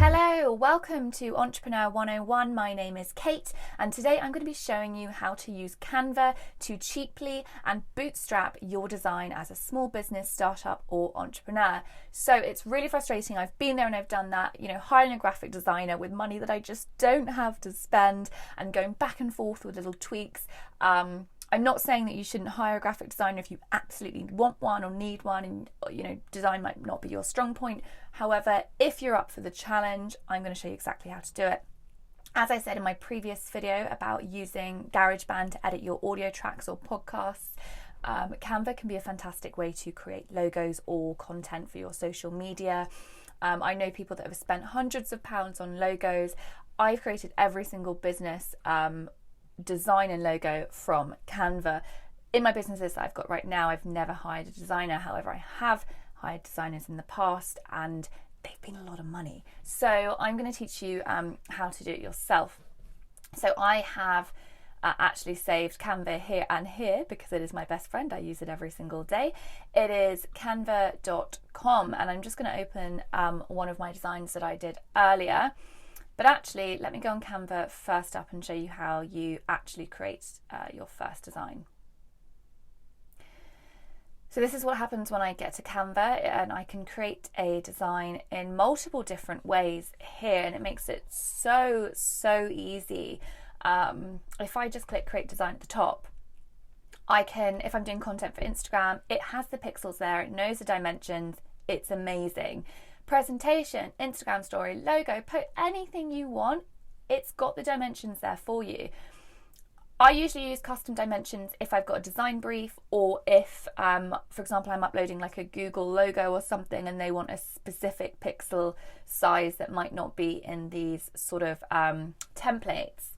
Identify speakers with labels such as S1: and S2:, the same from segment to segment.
S1: Hello, welcome to Entrepreneur 101. My name is Kate, and today I'm going to be showing you how to use Canva to cheaply and bootstrap your design as a small business, startup or entrepreneur. So it's really frustrating. I've been there and I've done that, hiring a graphic designer with money that I just don't have to spend and going back and forth with little tweaks. I'm not saying that you shouldn't hire a graphic designer if you absolutely want one or need one and design might not be your strong point. However, if you're up for the challenge, I'm going to show you exactly how to do it. As I said in my previous video about using GarageBand to edit your audio tracks or podcasts, Canva can be a fantastic way to create logos or content for your social media. I know people that have spent hundreds of pounds on logos. I've created every single business design and logo from Canva. In my businesses that I've got right now, I've never hired a designer. However, I have hired designers in the past and they've been a lot of money. So I'm going to teach you how to do it yourself. So I have actually saved Canva here and here because it is my best friend. I use it every single day. It is canva.com, and I'm just going to open one of my designs that I did earlier. But actually, let me go on Canva first up and show you how you actually create your first design. So this is what happens when I get to Canva, and I can create a design in multiple different ways here, and it makes it so easy. If I just click create design at the top, I can, if I'm doing content for Instagram, it has the pixels there, it knows the dimensions, it's amazing. Presentation, Instagram story, logo, put anything you want, it's got the dimensions there for you. I usually use custom dimensions if I've got a design brief, or if, for example, I'm uploading like a Google logo or something and they want a specific pixel size that might not be in these sort of templates.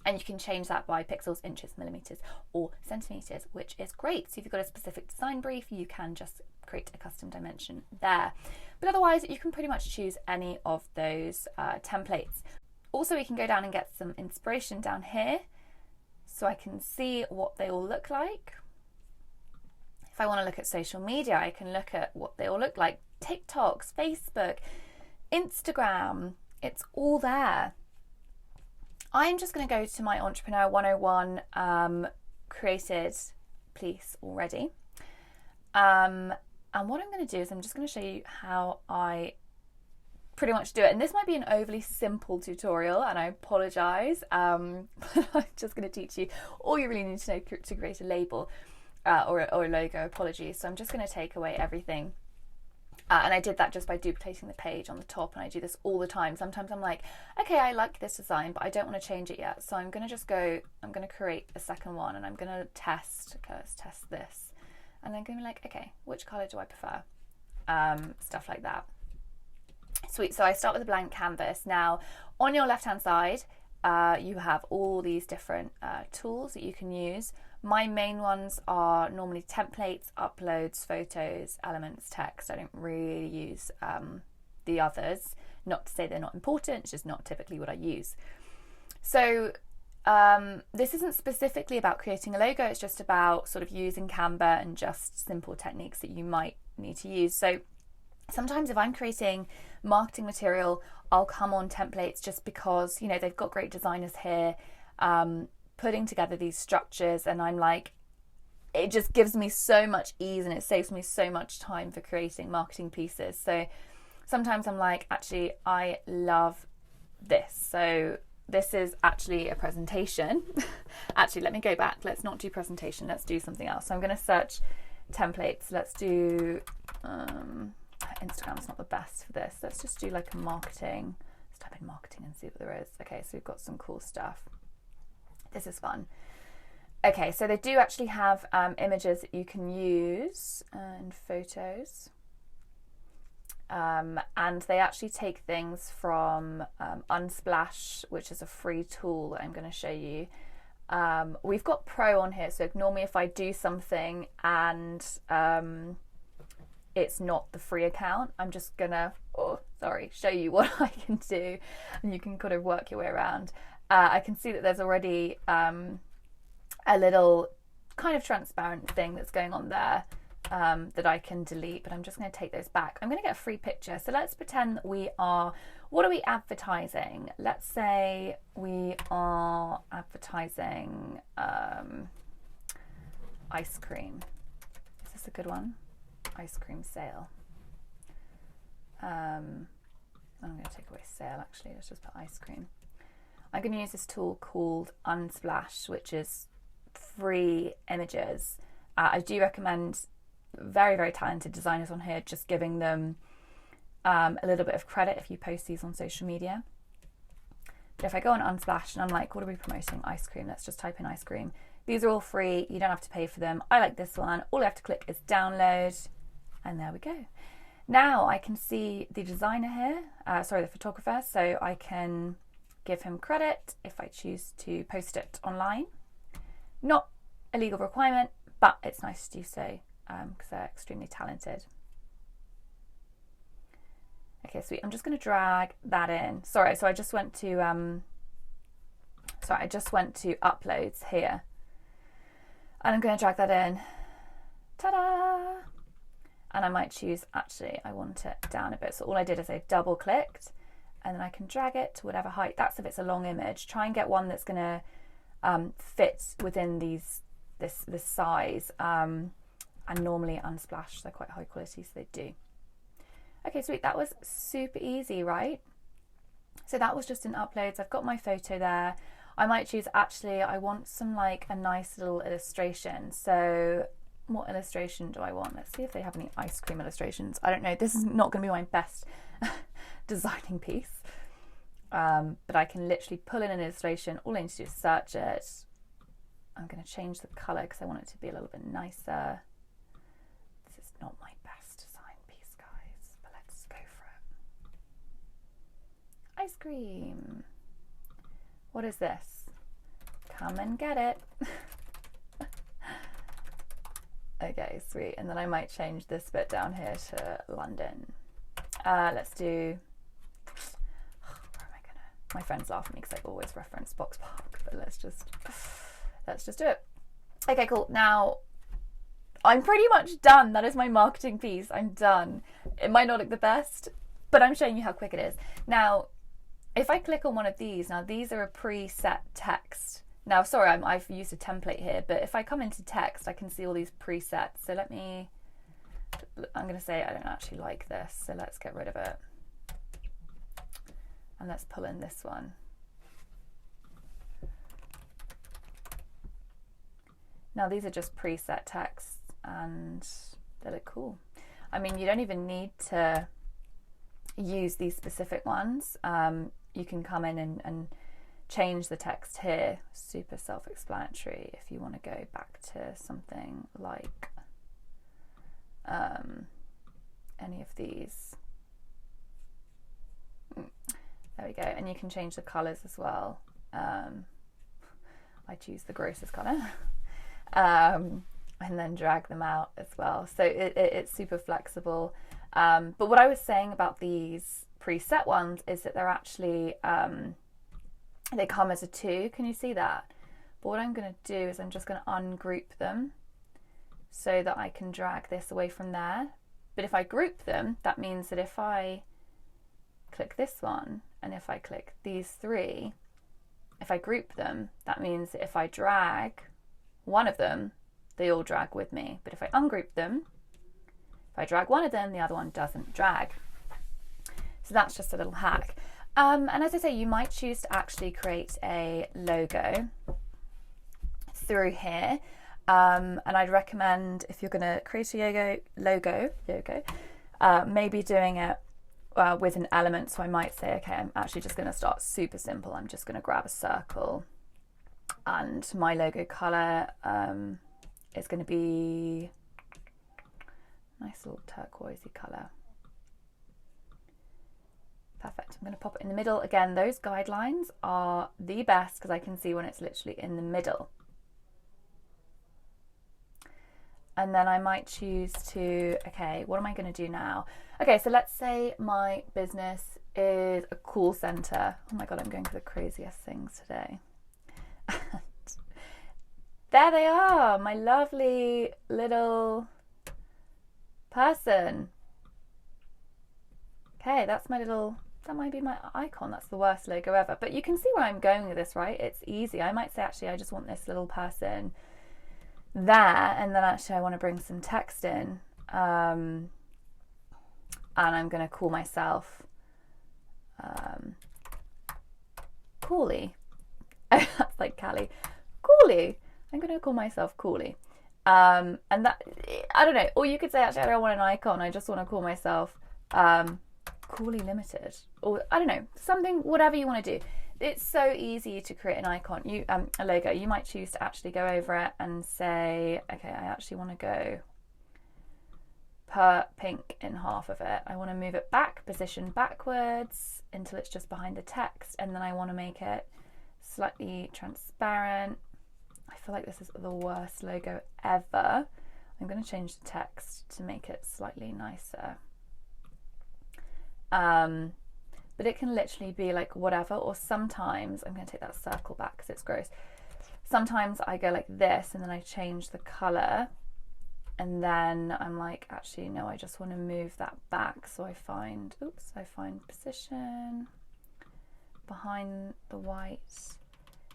S1: And you can change that by pixels, inches, millimeters, or centimeters, which is great. So if you've got a specific design brief, you can just create a custom dimension there. But otherwise, you can pretty much choose any of those templates. Also, we can go down and get some inspiration down here so I can see what they all look like. If I want to look at social media, I can look at what they all look like. TikToks, Facebook, Instagram, it's all there. I'm just going to go to my Entrepreneur 101 created piece already. And what I'm going to do is I'm just going to show you how I pretty much do it. And this might be an overly simple tutorial, and I apologise. I'm just going to teach you all you really need to know to create a label or a logo. Apologies. So I'm just going to take away everything. And I did that just by duplicating the page on the top, and I do this all the time. Sometimes I'm like, okay, I like this design, but I don't want to change it yet. So I'm going to create a second one, and I'm going to test, okay, let's test this. And then going to be like, okay, which colour do I prefer? Stuff like that. Sweet, so I start with a blank canvas. Now, on your left-hand side, you have all these different tools that you can use. My main ones are normally templates, uploads, photos, elements, text. I don't really use the others. Not to say they're not important, it's just not typically what I use. So this isn't specifically about creating a logo, it's just about sort of using Canva and just simple techniques that you might need to use. So sometimes if I'm creating marketing material, I'll come on templates just because, they've got great designers here putting together these structures, and I'm like, it just gives me so much ease and it saves me so much time for creating marketing pieces. So sometimes I'm like, actually, I love this. So this is actually a presentation. Actually, let me go back. Let's not do presentation. Let's do something else. So I'm going to search templates. Let's do, Instagram's not the best for this. Let's just do like a marketing. Let's type in marketing and see what there is. Okay, so we've got some cool stuff. This is fun. Okay, so they do actually have images that you can use and photos. And they actually take things from Unsplash, which is a free tool that I'm going to show you. We've got Pro on here, so ignore me if I do something and it's not the free account. I'm just going to, show you what I can do, and you can kind of work your way around. I can see that there's already a little kind of transparent thing that's going on there. that I can delete, but I'm just going to take those back. I'm going to get a free picture. So let's pretend that we are, what are we advertising? Let's say we are advertising ice cream. Is this a good one? Ice cream sale. I'm going to take away sale actually. Let's just put ice cream. I'm going to use this tool called Unsplash, which is free images. I do recommend very, very talented designers on here, just giving them a little bit of credit if you post these on social media. But if I go on Unsplash and I'm like, what are we promoting? Ice cream. Let's just type in ice cream. These are all free. You don't have to pay for them. I like this one. All I have to click is download, and there we go. Now I can see the designer here, the photographer, so I can give him credit if I choose to post it online. Not a legal requirement, but it's nice to do so because they're extremely talented. Okay, sweet. I'm just going to drag that in. Sorry, so I just went to uploads here, and I'm going to drag that in. Ta-da! And I might choose, actually, I want it down a bit. So all I did is I double clicked, and then I can drag it to whatever height. That's if it's a long image. Try and get one that's going to fit within this size. And normally Unsplash, they're quite high quality, so they do. Okay, sweet. That was super easy, right? So that was just in uploads. I've got my photo there. I might choose, actually, I want some like a nice little illustration. So what illustration do I want? Let's see if they have any ice cream illustrations. I don't know. This is not going to be my best designing piece. But I can literally pull in an illustration. All I need to do is search it. I'm going to change the colour because I want it to be a little bit nicer. This is not my best design piece, guys, but let's go for it. Ice cream. What is this? Come and get it. Okay, sweet. And then I might change this bit down here to London. Let's do... where am I gonna... My friends laugh at me because I always reference Box Park, but let's just do it. Okay, cool. Now, I'm pretty much done. That is my marketing piece. I'm done. It might not look the best, but I'm showing you how quick it is. Now, if I click on one of these, now these are a preset text. Now, sorry, I've used a template here, but if I come into text, I can see all these presets. So I'm going to say I don't actually like this, so let's get rid of it. And let's pull in this one. Now, these are just preset texts, and they look cool. I mean, you don't even need to use these specific ones. You can come in and change the text here. Super self-explanatory if you want to go back to something like any of these. There we go. And you can change the colours as well. I choose the grossest colour. And then drag them out as well. So it's super flexible. But what I was saying about these preset ones is that they're actually, they come as a 2. Can you see that? But what I'm going to do is I'm just going to ungroup them so that I can drag this away from there. But if I group them, that means that if I click this one and if I click these 3, if I group them, that means that if I drag one of them, they all drag with me. But if I ungroup them, if I drag one of them, the other one doesn't drag. So that's just a little hack. And as I say, you might choose to actually create a logo through here. And I'd recommend, if you're going to create a logo, maybe doing it with an element. So I might say, okay, I'm actually just going to start super simple. I'm just going to grab a circle, and my logo color is going to be nice little turquoisey color. Perfect. I'm going to pop it in the middle. Again, those guidelines are the best because I can see when it's literally in the middle. And then I might choose to, okay, what am I going to do now? Okay, so let's say my business is a call center. Oh my God, I'm going for the craziest things today. There they are, my lovely little person. Okay, that might be my icon. That's the worst logo ever. But you can see where I'm going with this, right? It's easy. I might say, actually, I just want this little person there, and then actually I want to bring some text in. And I'm going to call myself Cooley. That's like Callie. Cooley. I'm going to call myself Cooley. And that, I don't know. Or you could say, actually, I don't want an icon. I just want to call myself Cooley Limited. Or I don't know, something, whatever you want to do. It's so easy to create an icon, a logo. You might choose to actually go over it and say, okay, I actually want to go per pink in half of it. I want to move it back, position backwards until it's just behind the text, and then I want to make it slightly transparent. I feel like this is the worst logo ever. I'm going to change the text to make it slightly nicer. But it can literally be like whatever, or sometimes I'm going to take that circle back because it's gross. Sometimes I go like this and then I change the color, and then I'm like, actually no, I just want to move that back. So I find position behind the white,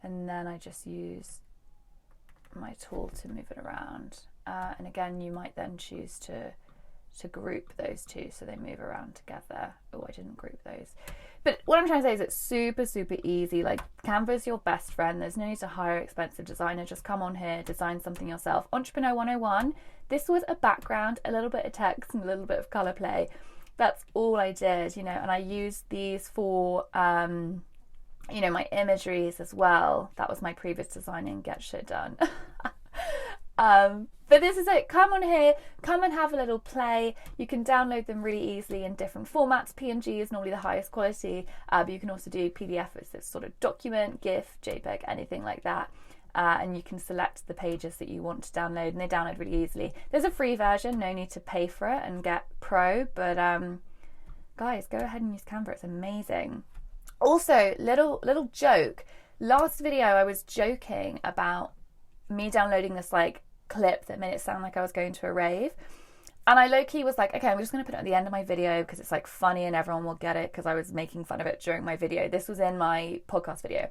S1: and then I just use my tool to move it around. And again, you might then choose to group those two so they move around together. Oh, I didn't group those. But what I'm trying to say is it's super, super easy. Like, Canva's your best friend. There's no need to hire an expensive designer. Just come on here, design something yourself. Entrepreneur 101. This was a background, a little bit of text, and a little bit of color play. That's all I did, you know, and I used these for, you know, my imageries as well. That was my previous design in Get Shit Done. But this is it. Come on here, come and have a little play. You can download them really easily in different formats. PNG is normally the highest quality, but you can also do PDF, it's this sort of document, GIF, JPEG, anything like that. And you can select the pages that you want to download, and they download really easily. There's a free version, no need to pay for it and get pro, but guys, go ahead and use Canva, it's amazing. Also, little joke. Last video I was joking about me downloading this like clip that made it sound like I was going to a rave, and I low-key was like, okay, I'm just going to put it at the end of my video because it's like funny and everyone will get it, because I was making fun of it during my video. This was in my podcast video,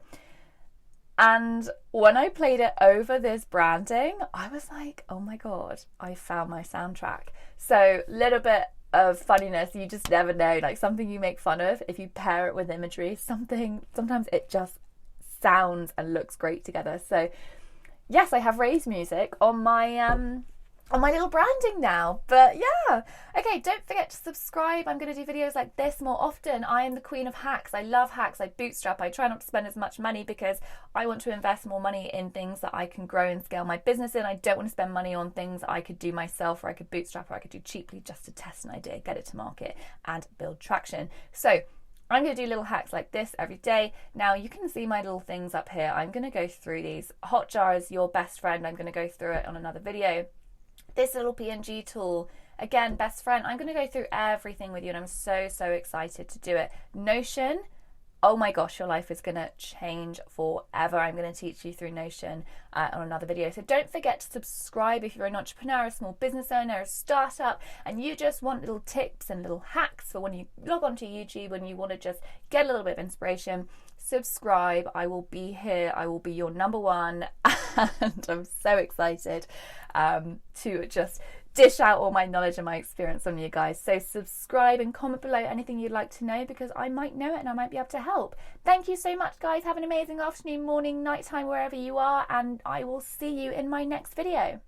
S1: and when I played it over this branding, I was like, oh my god, I found my soundtrack. So little bit of funniness, you just never know, like something you make fun of, if you pair it with imagery, sometimes it just sounds and looks great together. So yes, I have rave music on my little branding now. But yeah, okay, don't forget to subscribe. I'm going to do videos like this more often. I am the queen of hacks. I love hacks. I bootstrap. I try not to spend as much money because I want to invest more money in things that I can grow and scale my business in. I don't want to spend money on things I could do myself, or I could bootstrap, or I could do cheaply just to test an idea, get it to market and build traction. So I'm going to do little hacks like this every day. Now you can see my little things up here. I'm going to go through these. Hotjar is your best friend. I'm going to go through it on another video. This little PNG tool, again, best friend. I'm going to go through everything with you, and I'm so, so excited to do it. Notion. Oh my gosh, your life is going to change forever. I'm going to teach you through Notion on another video. So don't forget to subscribe if you're an entrepreneur, a small business owner, a startup, and you just want little tips and little hacks for when you log onto YouTube and you want to just get a little bit of inspiration. Subscribe. I will be here. I will be your number one. And I'm so excited to just dish out all my knowledge and my experience on you guys. So subscribe and comment below anything you'd like to know, because I might know it and I might be able to help. Thank you so much, guys. Have an amazing afternoon, morning, nighttime, wherever you are, and I will see you in my next video.